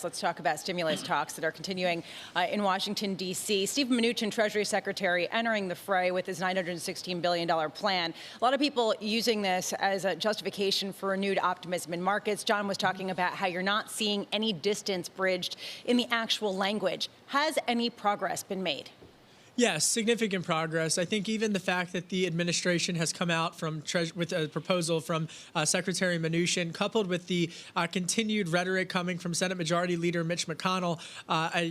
Let's talk about stimulus talks that are continuing in Washington, D.C. Steve Mnuchin, Treasury Secretary, entering the fray with his $916 billion plan. A lot of people using this as a justification for renewed optimism in markets. John was talking about how you're not seeing any distance bridged in the actual language. Has any progress been made? Yes, significant progress. I think even the fact that the administration has come out with a proposal from Secretary Mnuchin, coupled with the continued rhetoric coming from Senate Majority Leader Mitch McConnell.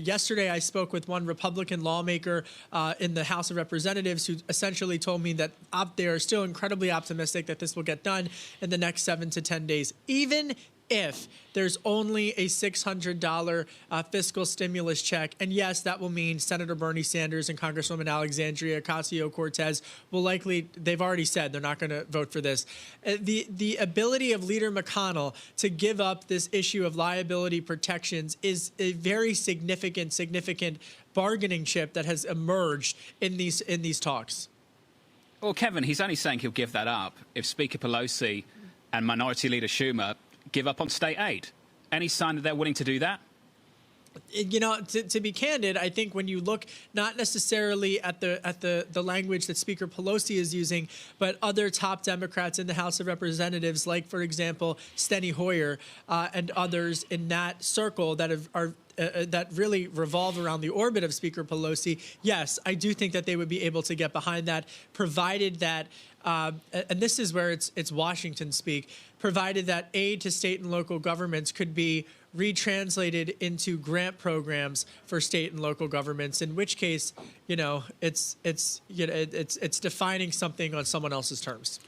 Yesterday, I spoke with one Republican lawmaker in the House of Representatives who essentially told me that they are still incredibly optimistic that this will get done in the next 7 to 10 days. Even if there's only a $600 fiscal stimulus check. And yes, that will mean Senator Bernie Sanders and Congresswoman Alexandria Ocasio-Cortez will likely, they've already said they're not going to vote for this. The ability of Leader McConnell to give up this issue of liability protections is a very significant bargaining chip that has emerged in these talks. Well, Kevin, he's only saying he'll give that up if Speaker Pelosi and Minority Leader Schumer give up on state aid. Any sign that they're willing to do that? You know, to be candid, I think when you look not necessarily at the language that Speaker Pelosi is using, but other top Democrats in the House of Representatives, like, for example, Steny Hoyer and others in that circle that that really revolve around the orbit of Speaker Pelosi, yes, I do think that they would be able to get behind that, provided that, and this is where it's Washington speak, provided that aid to state and local governments could be retranslated into grant programs for state and local governments, in which case, you know, it's defining something on someone else's terms.